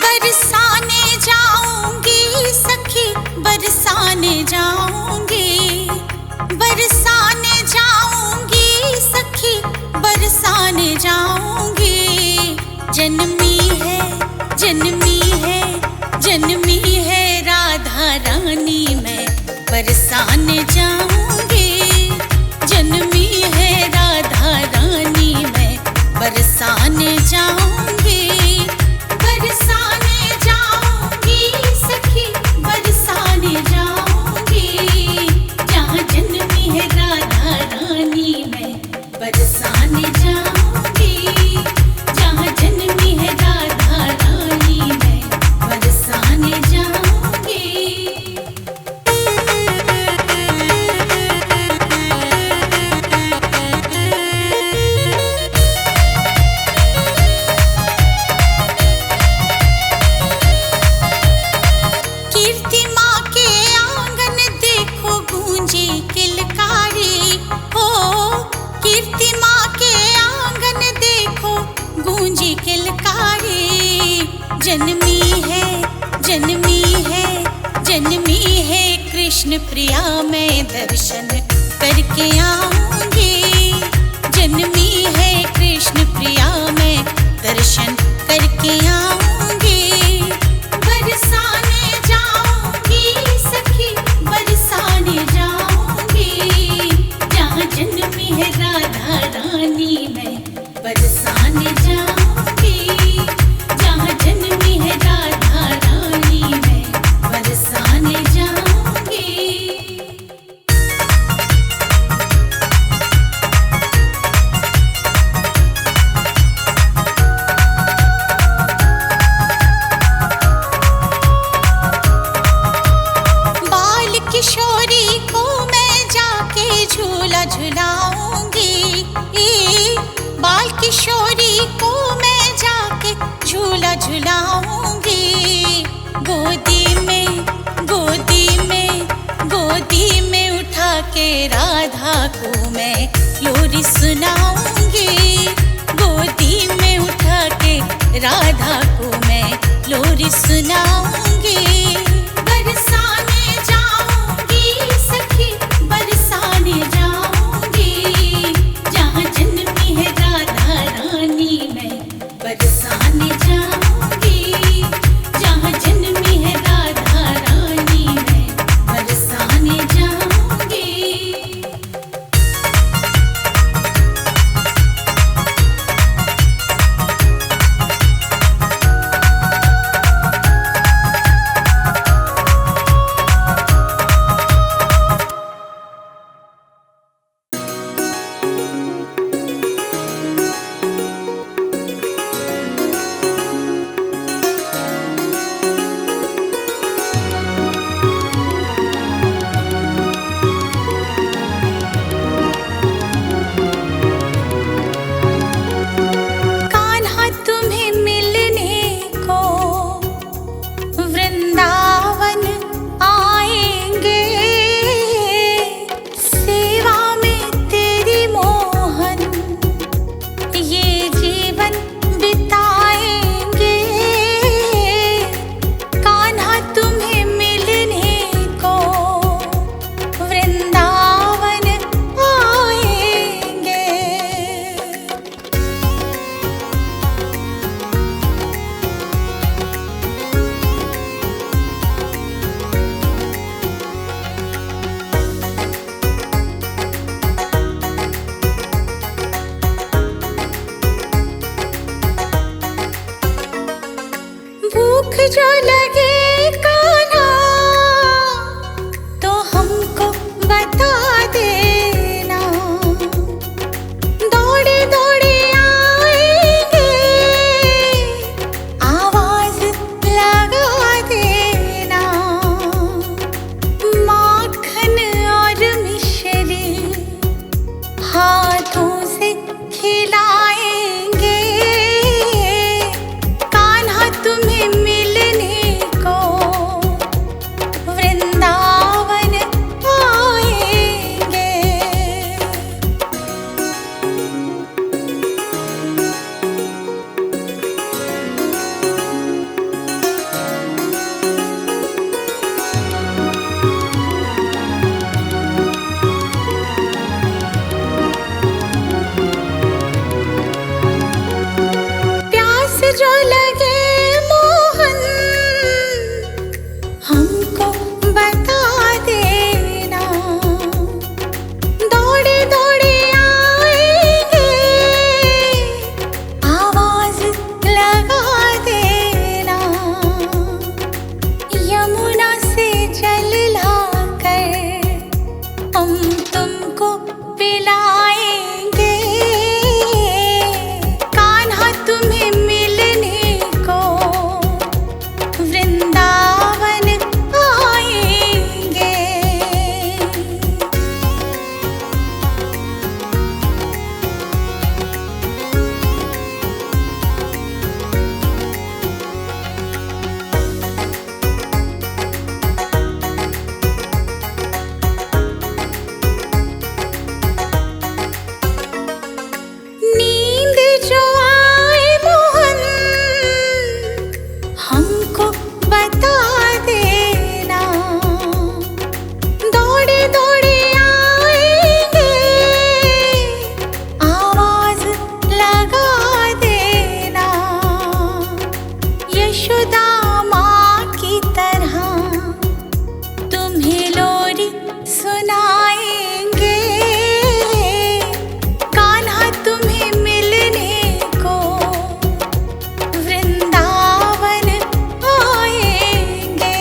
बरसाने जाऊंगी सखी, बरसाने जाऊंगी, बरसाने जाऊंगी सखी, बरसाने जाऊंगी। जन्मी है, जन्मी है, जन्मी है राधा रानी, मैं बरसाने जाऊंगी। जन्मी है राधा रानी, मैं बरसाने जाऊंगी। बरसाने जाऊंगी सखी, बरसाने जाऊंगी। जहाँ जन्मी है राधा रानी, मैं बरसाने जाऊंगी। जहाँ जन्मी है राधा रानी, मैं बरसाने जाऊंगी। कीर्ति माँ के आंगन देखो गूंजी किलकारी हो, कीर्ति माँ के आंगन देखो गूंजी किलकारी। जन्मी है, जन्मी है, जन्मी है कृष्ण प्रिया, मैं दर्शन करके आऊंगी। जन्मी है कृष्ण प्रिया, मैं दर्शन करके आऊंगी। बरसाने जाऊंगी सखी, बरसाने जाऊंगी। जहाँ जन्मी है राधा रानी, मैं बरसाने जाऊंगी। जहाँ जन्मी है राधा रानी, मैं बरसाने जाऊंगी। बाल किशोरी को मैं जाके झूला झुलाऊंगी। बाल किशोरी को मैं जाके झूला झुलाऊंगी। गोदी में, गोदी में, गोदी में उठा के राधा को मैं लोरी सुनाऊंगी। गोदी में उठा के राधा को मैं लोरी सुनाऊंगी। बरसाने जाऊंगी सखी, बरसाने जाऊंगी। जहाँ जन्मी है राधा रानी, मैं बरसाने जाऊंगी। जहाँ जन्मी है राधा रानी, मैं बरसाने जाऊंगी। कान्हा तुम्हें मिलने को वृंदावन आएंगे। सेवा में तेरी मोहन ये जीवन बिताएंगे। कान्हा तुम्हें मिलने को वृंदावन आएंगे। भूख जो लगे कान्हा, तो हमको बता देना। दौड़े दौड़े आएंगे, आवाज लगा देना। माखन और मिश्री हाथों से खिलाएंगे। कान्हा तुम्हें मिलने को हमको बता देना, दौड़े दौड़े आएंगे, आवाज लगा देना, यमुना से जल लाकर हम तुमको पिलाएंगे, कान्हा तुम्हें मिलने को वृंदावन आएंगे। नींद जो आए मोहन, हमको बता देना, दौड़े दौड़े आएंगे, आवाज लगा देना, यशोदा माँ की तरह तुम्हें लोरी सुनाएंगे, कान्हा तुम्हें मिलने को वृंदावन आएंगे।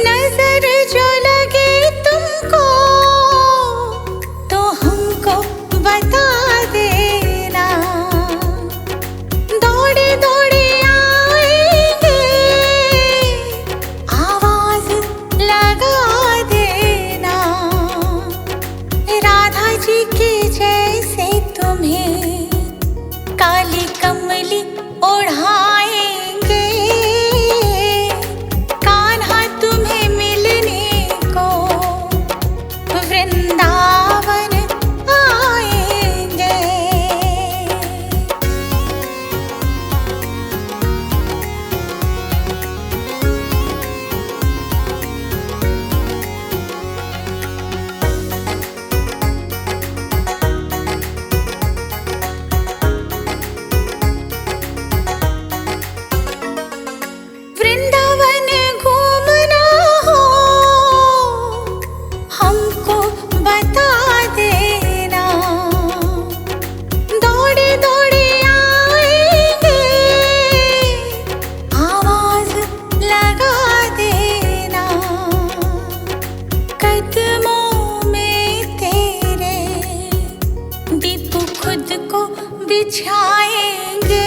नजर जो लगे तुमको तो हमको बता देना, दौड़े दौड़े आएंगे, आवाज लगा देना, राधा जी के जैसे तुम्हें काली कमली ओढ़ाएंगे, कान्हा तुम्हें मिलने को वृंदावन आएंगे। वृंदावन घूमना हो हमको बता देना, दौड़े दौड़े आएंगे, आवाज लगा देना, कदमों में तेरे दीपू खुद को बिछाएंगे,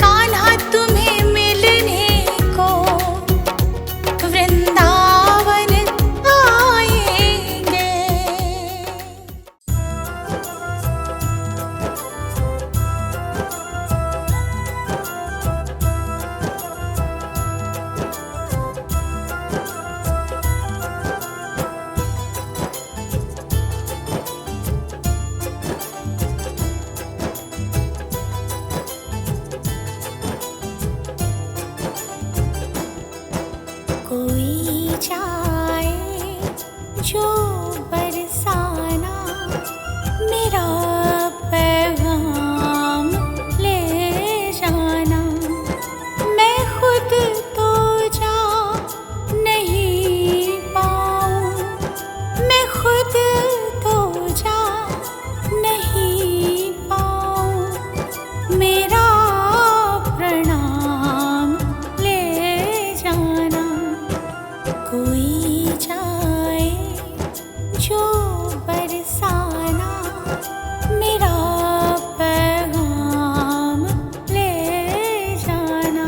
कान्हा तुम्हें मिलने को वृंदावन आएंगे। कोई जाए जो बरसाना, मेरा पैगाम ले जाना, मैं खुद तो जा नहीं पाऊँ, मैं खुद तो जा नहीं पाऊँ, मेरा प्रणाम ले जाना, कोई जाए जो बरसाना, मेरा पैगाम ले जाना।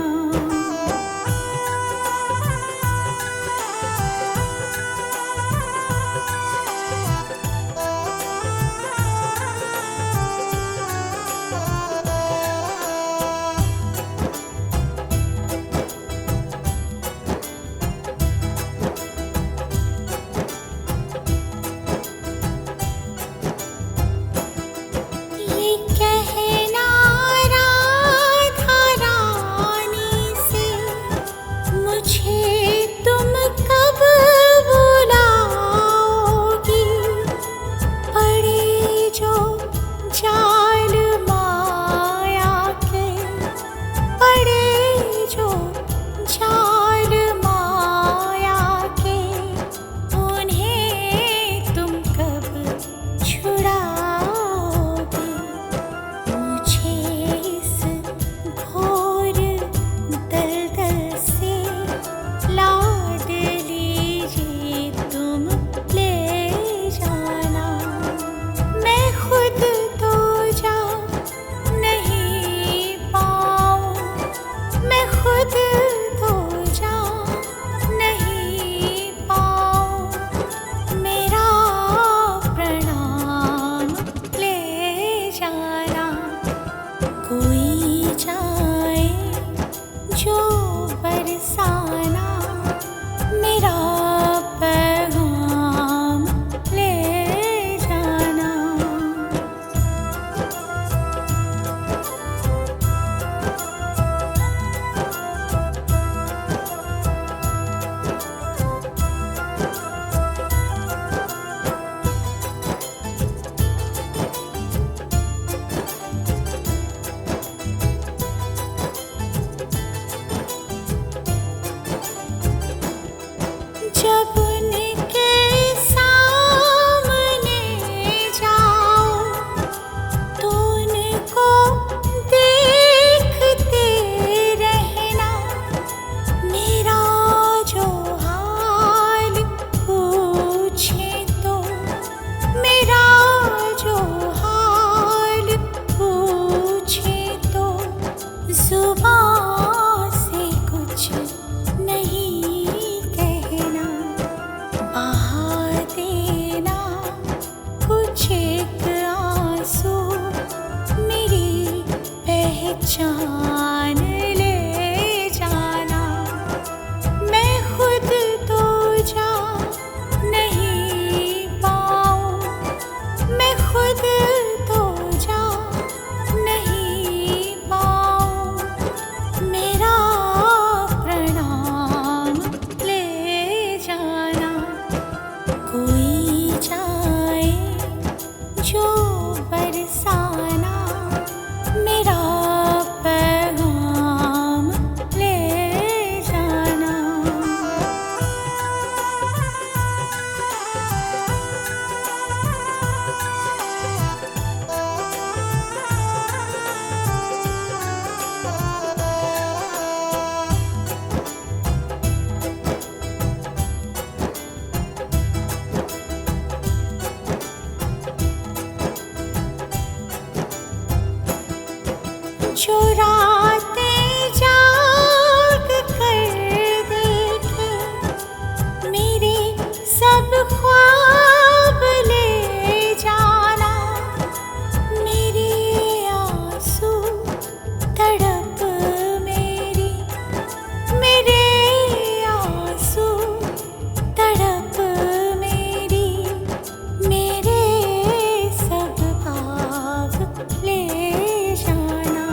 जान ले जाना। मैं खुद तो जा नहीं पाऊँ, मैं खुद तो जा नहीं पाऊँ। मेरा प्रणाम ले जाना। कोई जाए जो बरसाना, मेरा पैगाम ले जाना। जो रातें जाग कर देखे, मेरे सब ख्वाब ले जाना। मेरे आंसू तड़प मेरी, मेरे आंसू तड़प मेरी, मेरे सब भाव ले जाना।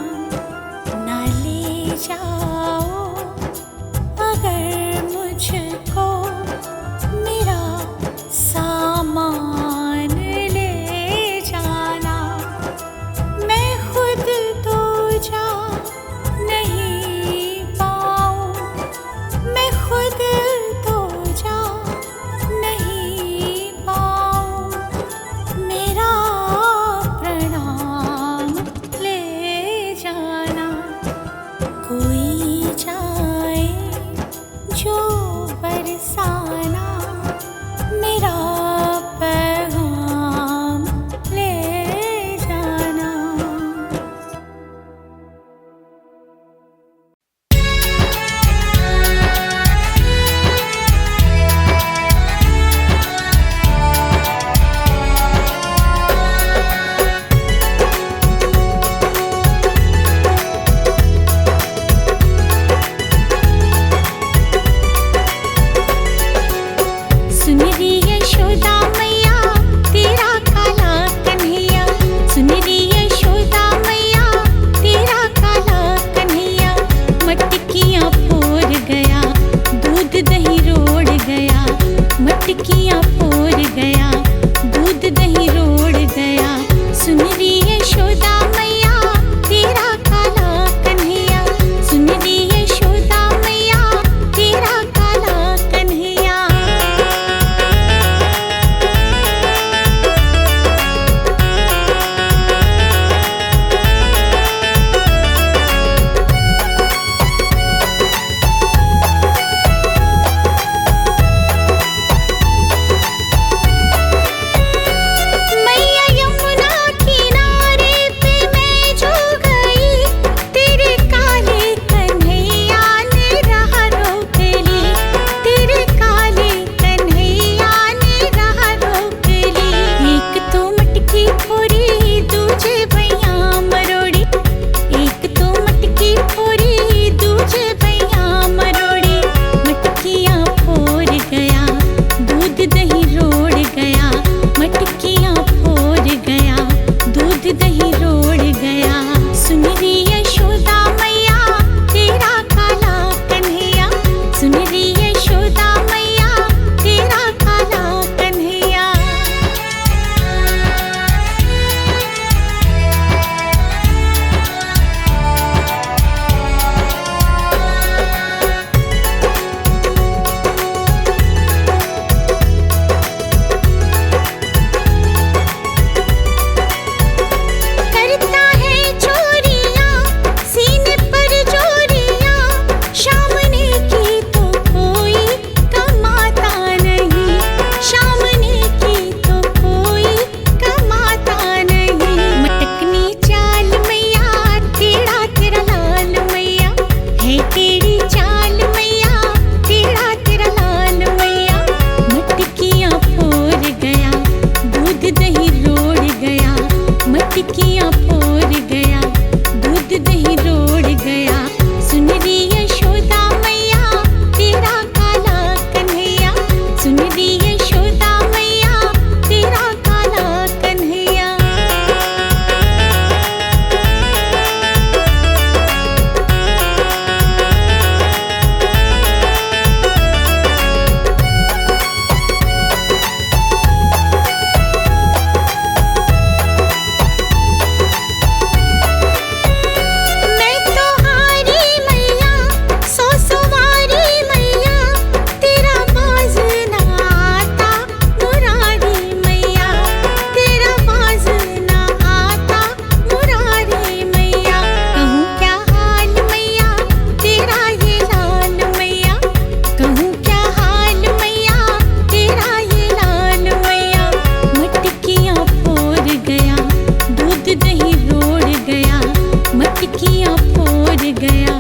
टिकिया फोड़ गया,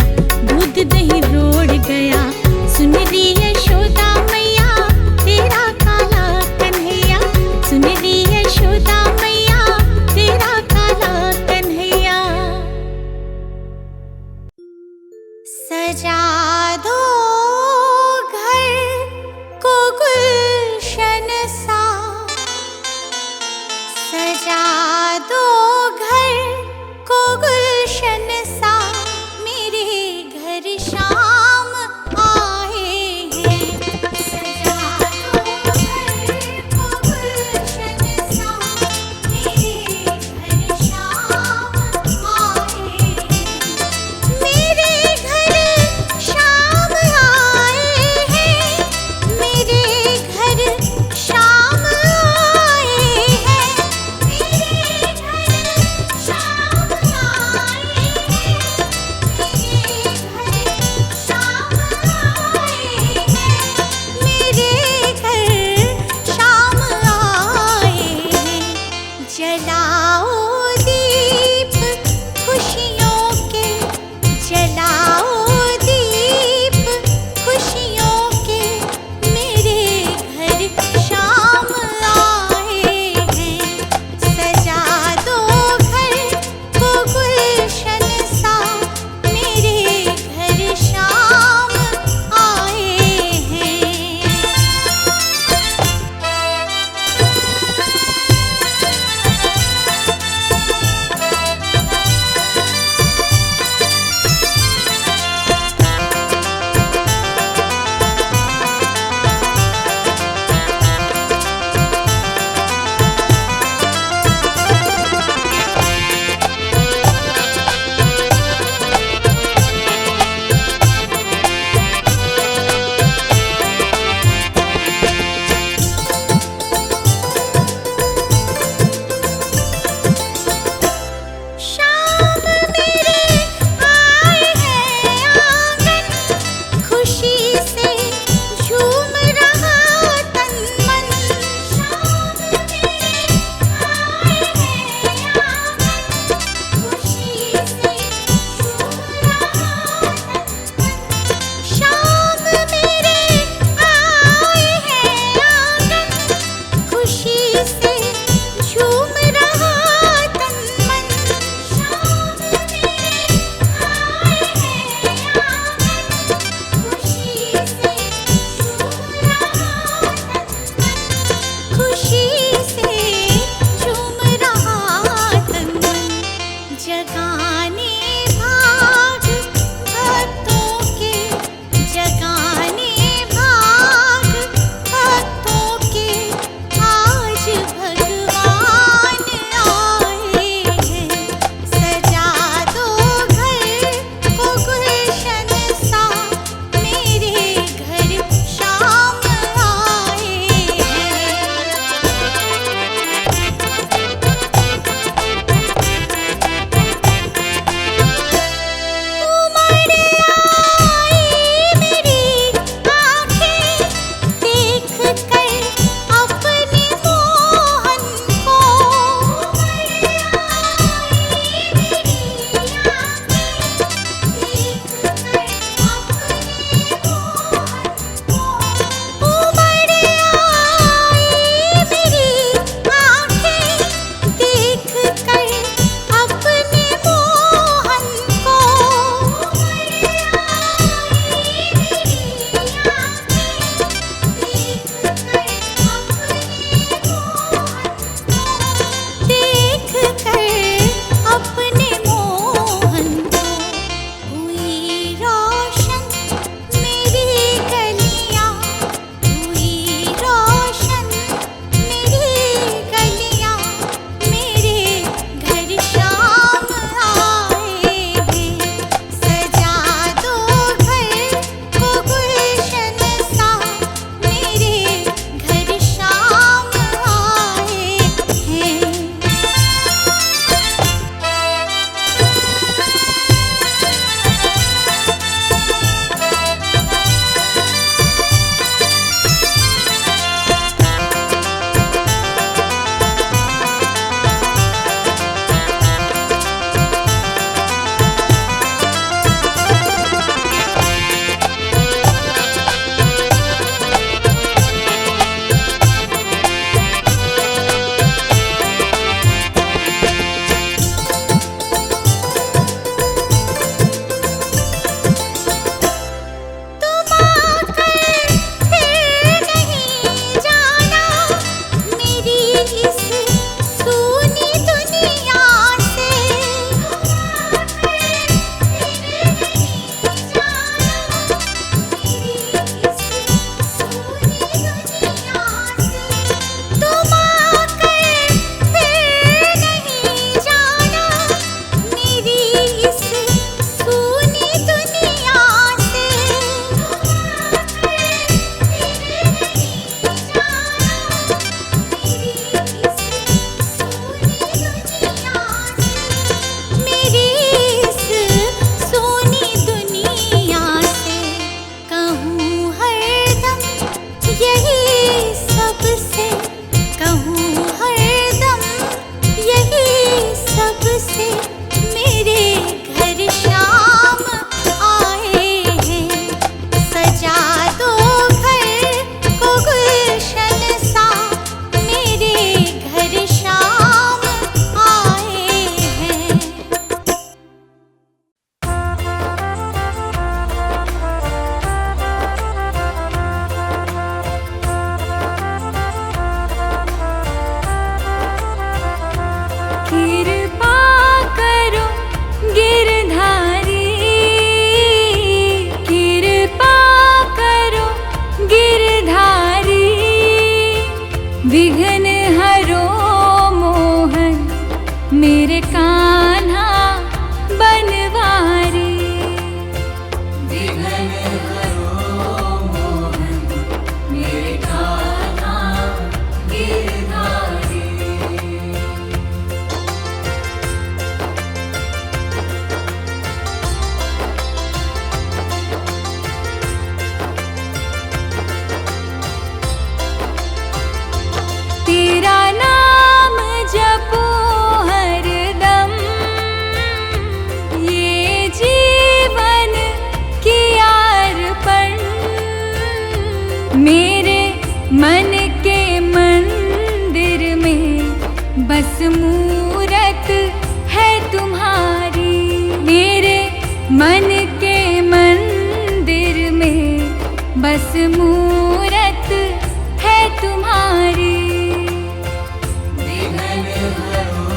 दूध दही रोड़ गया। सुन री यशोदा मैया तेरा काला कन्हैया, सुन री यशोदा मैया तेरा काला कन्हैया। सजा दो घर को गुलशन सा, सजा दो घर को गुलशन सा, मेरे घर शाम आए हैं। सजा दो घर को गुलशन सा, मेरे घर शाम आए हैं। मेरे घर शाम मूरत है तुम्हारी, मेरे मन के मंदिर में बस मूरत है तुम्हारी। विघ्न हरो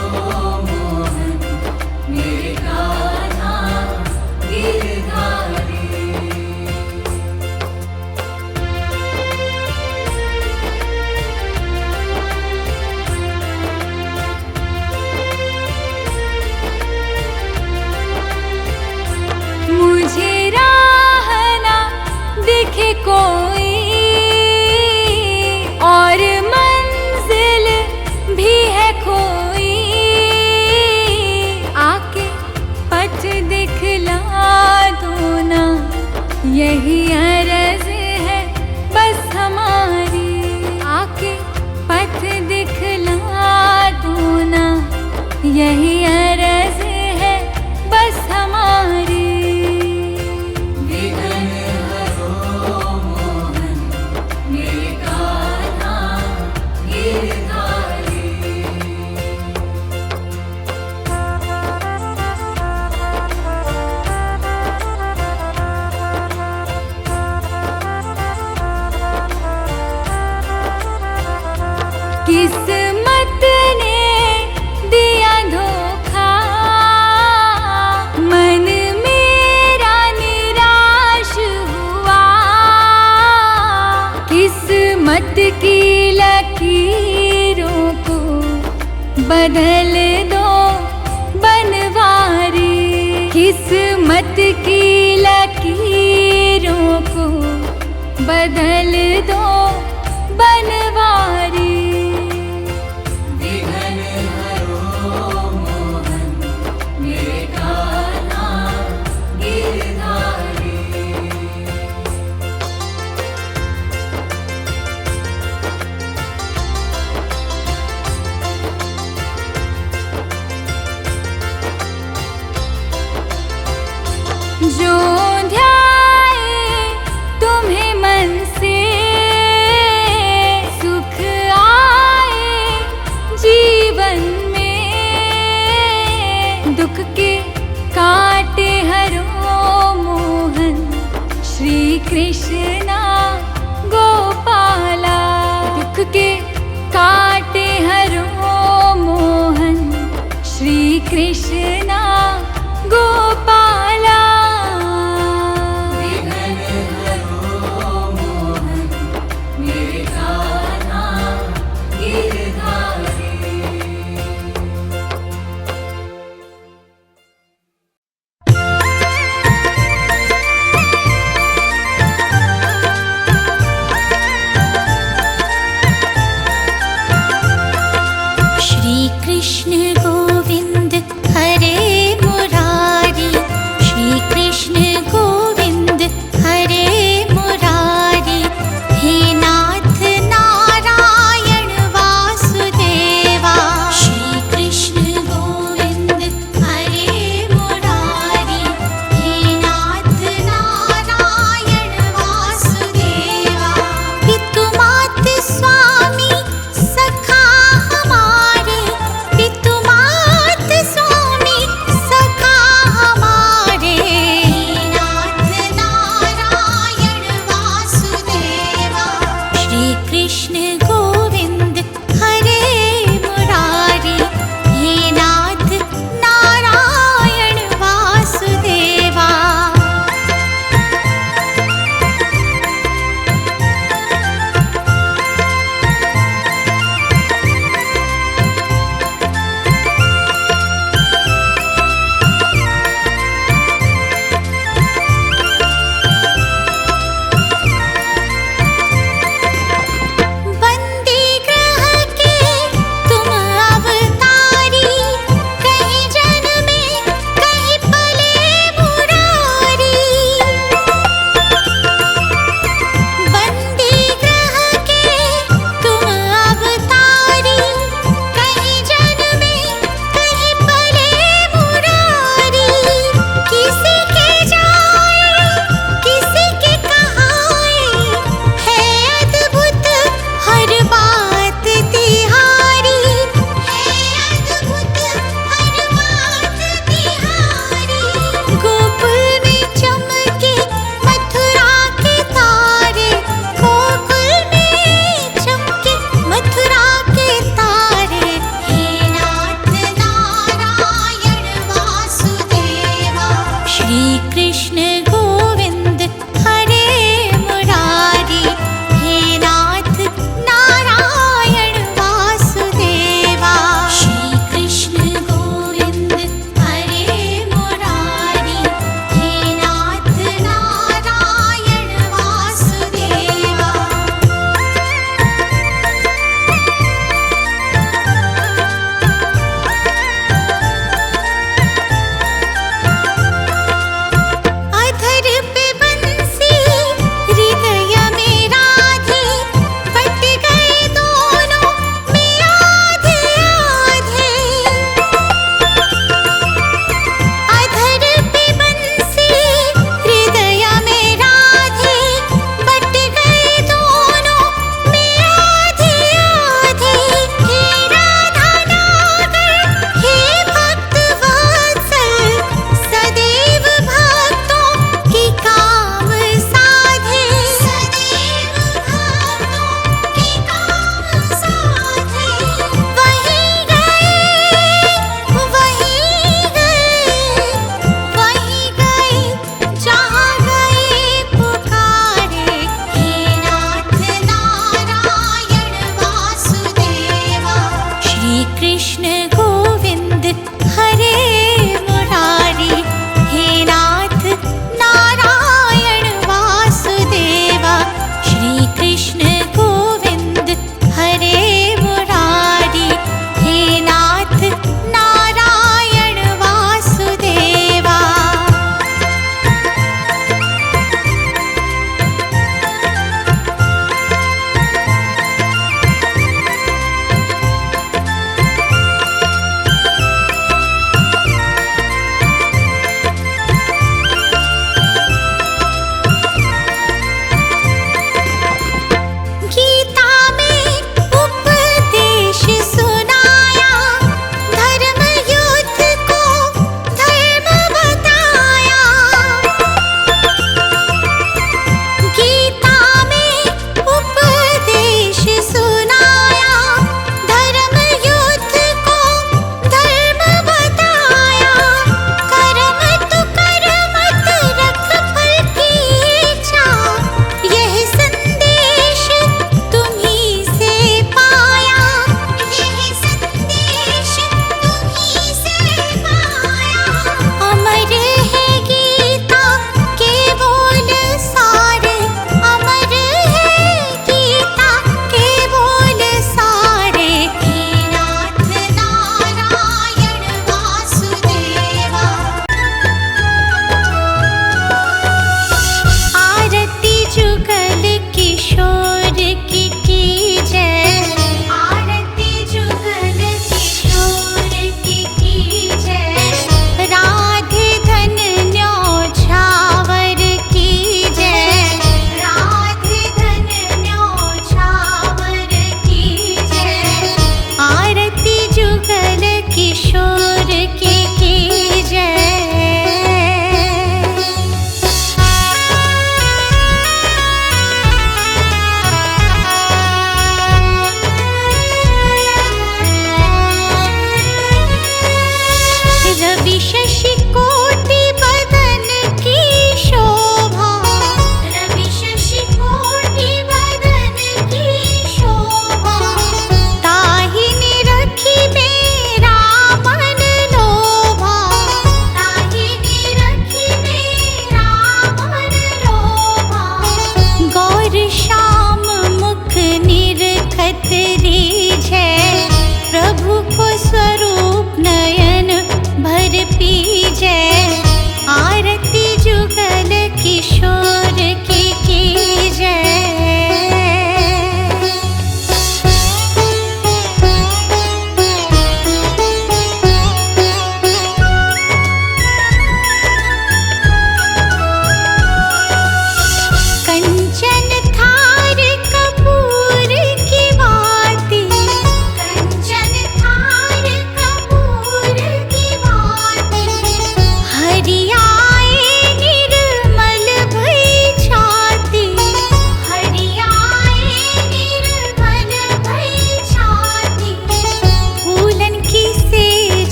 मोहन मेरे कान्हा गिरधारी। मुझे राह ना दिखे कोई और मंजिल भी है खोई, आके पथ दिखला दो ना, यही अर्ज है बस हमारी। आके पथ दिखला दो ना, यही अर्ज है बस हमारी। किस्मत ने दिया धोखा, मन मेरा निराश हुआ। किस्मत की लकीरों को बदल दो बनवारी, किस्मत की लकीरों को बदल दो बनवारी। जो ध्याए तुम्हें मन से सुख आए जीवन में, दुख के काटे हरो मोहन श्री कृष्णा गोपाला। दुख के काटे हरो मोहन श्री कृष्णा गोपाला।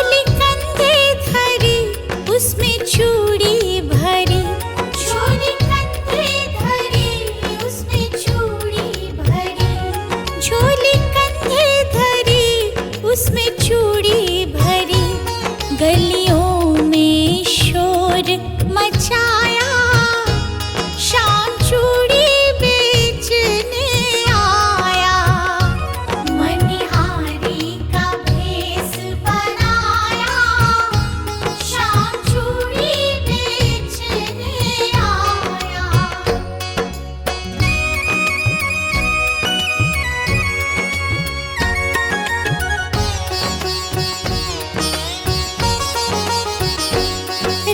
झोली कंधे धरी उसमें चूड़ी भरी, झोली कंधे धरी उसमें चूड़ी भरी, झोली कंधे धरी उसमें चूड़ी भरी। गलियों में शोर मचाया, शाम चूड़ी बेचने आया। मनिहारी का भेष बनाया, शाम चूड़ी बेचने आया।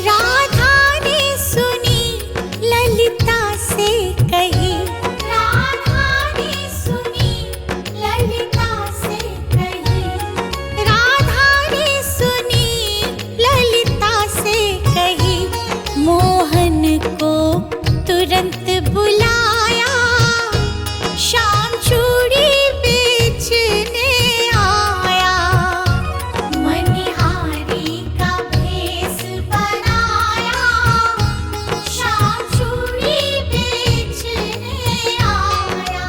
राधा ने सुनी ललिता से कही, राधा ने सुनी ललिता से कही, राधा ने सुनी ललिता से कही। मोहन को तुरंत बुलाया, शाम चूड़ी बेचने आया। मनिहारी का भेष बनाया, शाम चूड़ी बेचने आया।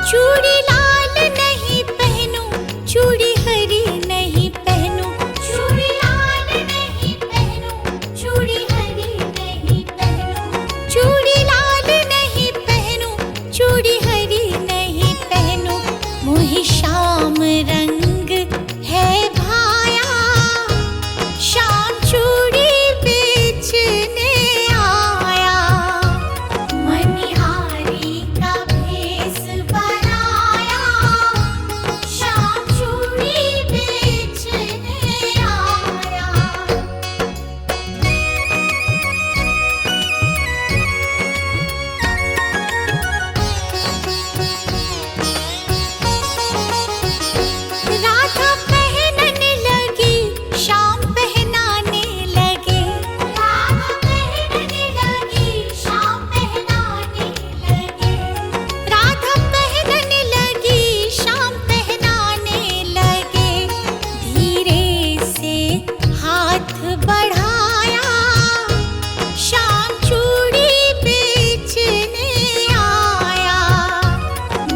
चूड़ी लाल नहीं पहनूं, चूड़ी हरी नहीं पहनूं, चूड़ी लाल नहीं पहनूं, चूड़ी हरी नहीं पहनूं, चूड़ी लाल नहीं पहनूं, चूड़ी हरी नहीं पहनूं। मोहि श्याम रंग है भाया, शाम चूड़ी बेचने आया। मनिहारी का भेष बनाया, शाम चूड़ी बेचने आया। राधा पहनने लगी, शाम पहनाने लगे, राधा पहनने लगी, शाम पहनाने लगे, राधा पहनने लगी, शाम पहनाने लगे। धीरे से हाथ बढ़ाया, शाम चूड़ी बेचने आया।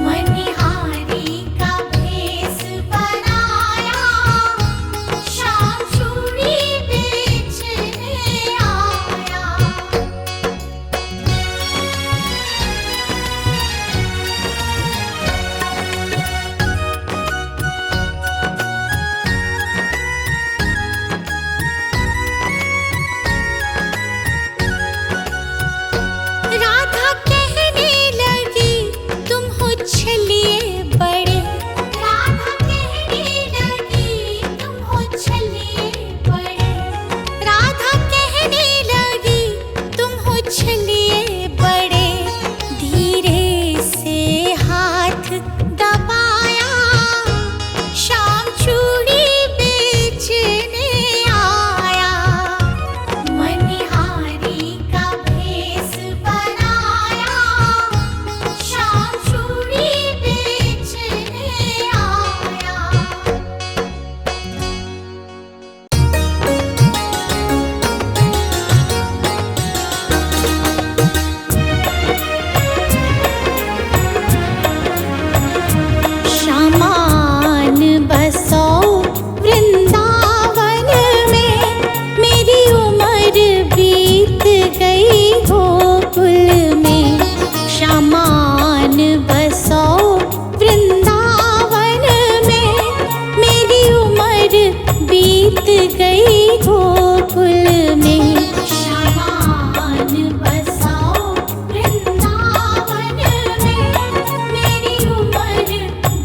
मनिहारी का भेष बनाया, शाम चूड़ी बेचने आया। राधा कहने लगी तुम हो छलिए बड़े, राधा कहने लगी तुम हो छलिए बड़े, राधा कहने लगी तुम हो छलिए बड़े। धीरे से हाथ दबाया, शाम चूड़ी बेचने आया। मनिहारी का भेष बनाया, शाम चूड़ी बेचने आया। शामान बसो वृंदावन में, मेरी उम्र बीत गई गोकुल में। शामान बसो वृंदावन में, मेरी उम्र बीत गई गोकुल में। शामान बसो वृंदावन में, मेरी उम्र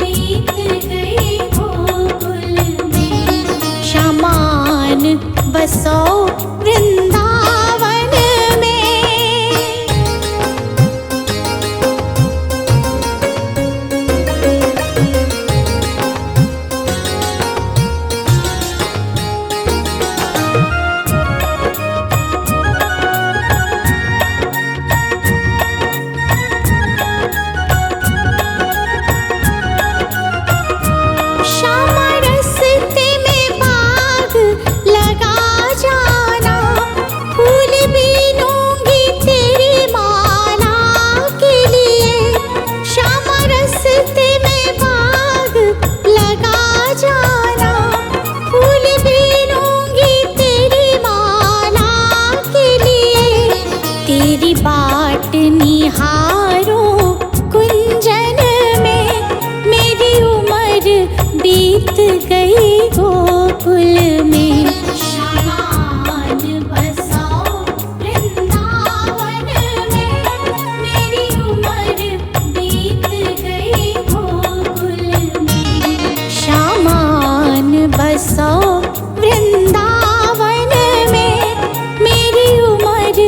बीत गई गोकुल में। शामान बसो वृंदावन में। बसो वृंदावन में, मेरी उम्र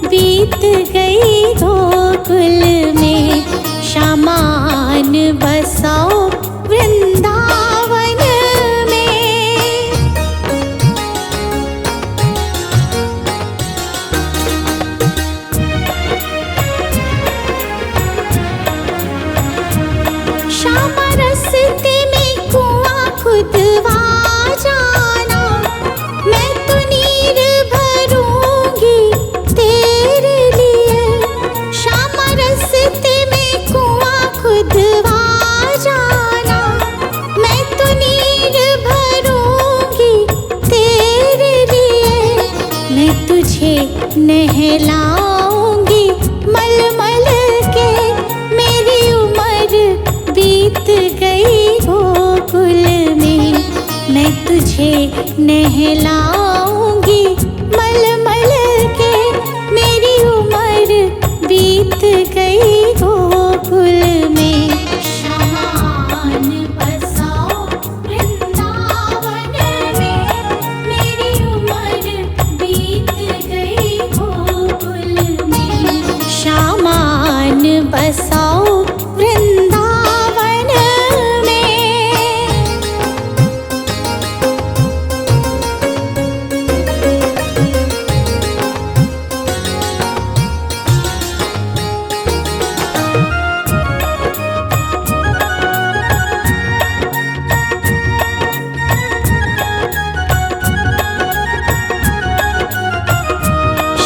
बीत गई गोकुल में। शामान बसो वृंदावन में। श्यामा रस्ते में कुआं खुदवा जाना, मैं तो नीर भरूंगी तेरे लिए। श्यामा रस्ते में कुआं खुदवा जाना, मैं तो नीर भरूंगी तेरे लिए। मैं तुझे नहलाऊंगी मल मल के, मेरी उम्र बीत गई गोकुल में। मैं तुझे नहलाऊंगी मल मल के, मेरी उम्र बीत गई गोकुल में। शामान बसो वृंदावन में, मेरी उम्र बीत गई गोकुल में। शामान बसो वृंदावन में।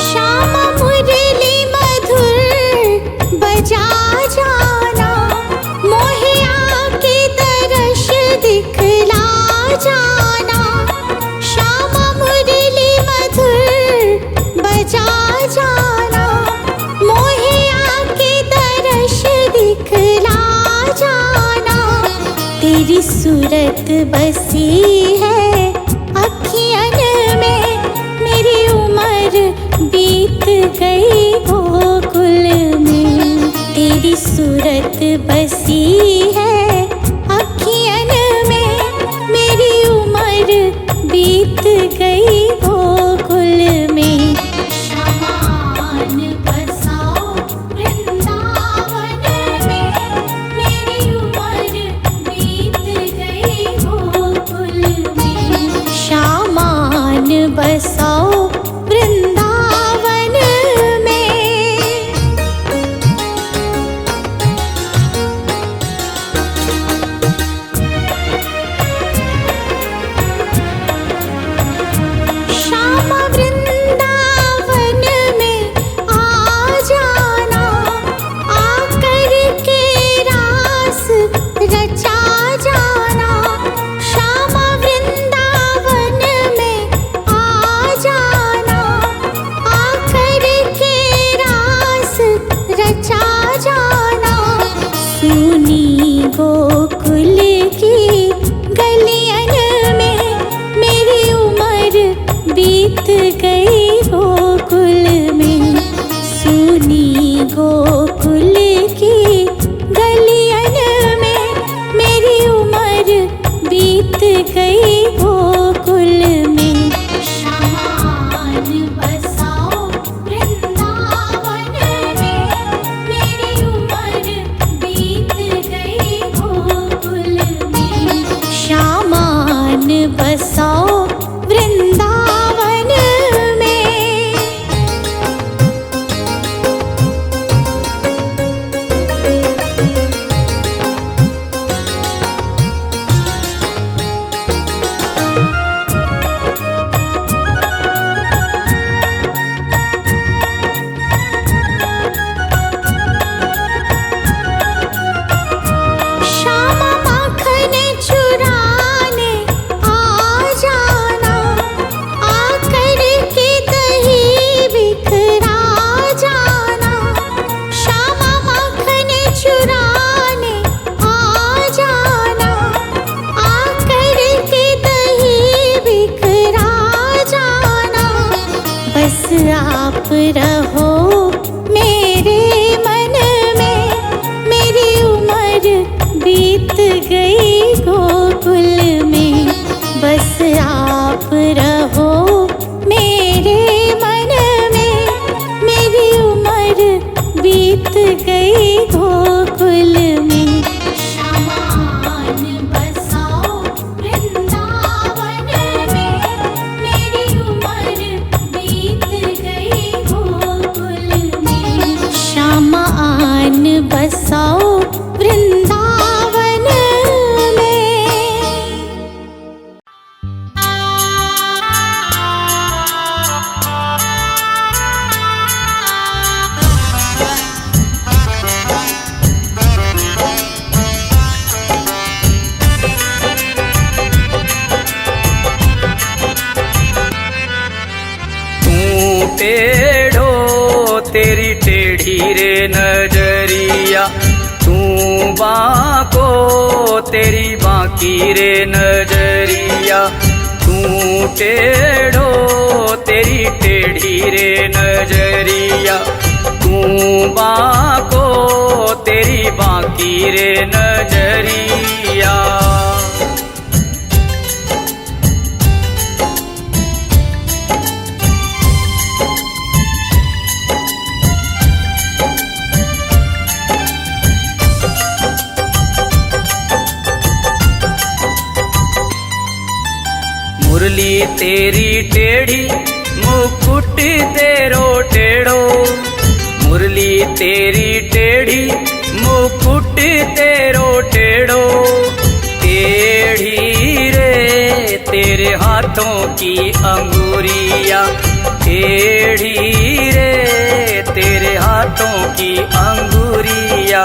श्यामा मुरली मधुर बजा जाना, मोहे आके दर्श दिखला जाना। श्यामा मुरली मधुर बजा जाना, मोहे आके दर्श दिखला जाना। तेरी सूरत बसी है अखियन में, मेरी उम्र बीत गई गोकुल में। तेरी सूरत बसी है अखियन में, मेरी उम्र बीत गई गोकुल में। शामान बसो वृंदावन में, मेरी उम्र बीत गई गोकुल में। शामान बसो वृंदावन में। श्यामा वृंदावन में आ जाना, आकर के रास रचा जाना। श्यामा वृंदावन में आ टेढ़ी रे नजरिया, तू बाको तेरी बाकी रे नजरिया, तू टेढ़ो तेरी टेढ़ी रे नजरिया, तू बाको तेरी बाकी रे नजरिया। मुरली तेरी टेढ़ी मुकुट तेरो टेढ़ो, मुरली तेरी टेढ़ी मुकुट तेरो टेढ़ो, टेढ़ी रे तेरे हाथों की अंगुरिया, टेढ़ी रे तेरे हाथों की अंगुरिया।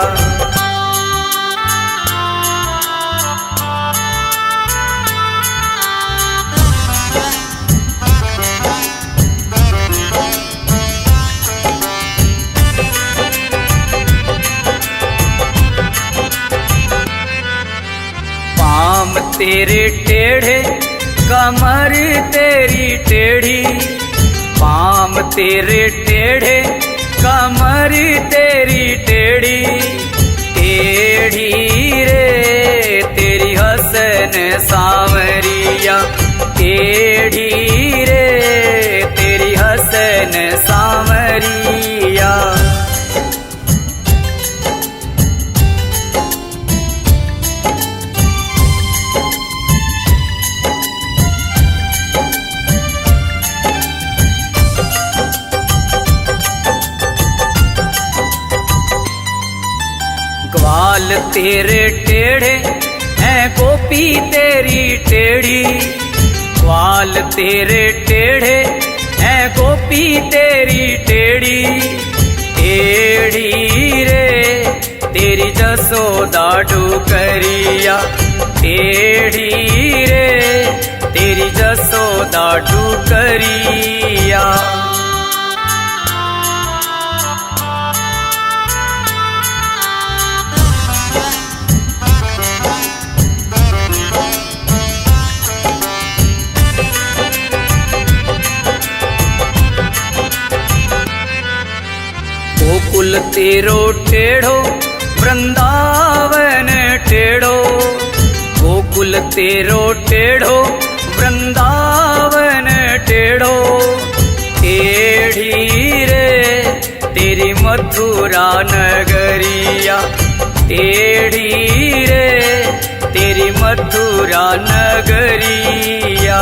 पाम तेरे टेढ़े कमर तेरी टेढ़ी, पाम तेरे टेढ़े कमर तेरी टेढ़ी, टेढ़ी रे तेरी हसन सांवरिया, टेढ़ी रे तेरी हसन सांवरिया। ग्वाल तेरे टेढ़े हैं गोपी तेरी टेढ़ी, ग्वाल तेरे टेढ़े हैं गोपी तेरी टेढ़ी, टेढ़ी रे तेरी जसोदा डुकरिया, टेढ़ी रे तेरी जसोदा डुकरिया। गोकुल तेरो टेढ़ो वृंदावन टेढ़ो, गोकुल तेरो टेढ़ो वृंदावन टेढ़ो, टेढ़ी रे तेरी मथुरा नगरिया, टेढ़ी रे तेरी मथुरा नगरिया।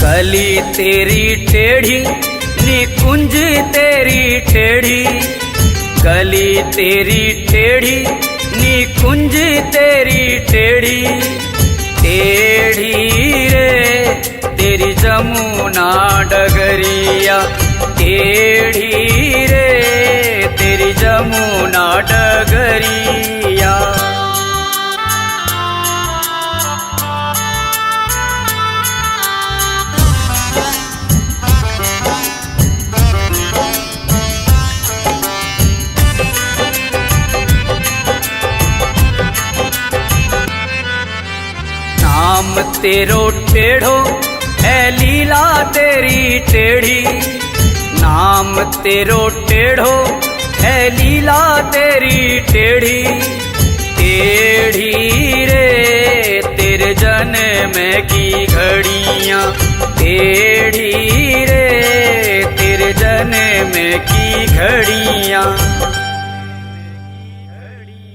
गली तेरी टेढ़ी निकुंज तेरी टेढ़ी, गली तेरी टेढ़ी निकुंज तेरी टेढ़ी, टेढ़ी रे तेरी जमुना डगरिया, टेढ़ी रे तेरी जमुना डगरिया। नाम तेरो टेढ़ो है लीला तेरी टेढ़ी, नाम तेरो टेढ़ो है लीला तेरी टेढ़ी, टेढ़ी रे तेरे जन्म की घड़ियाँ, टेढ़ी रे तेरे जन्म की घड़ियाँ।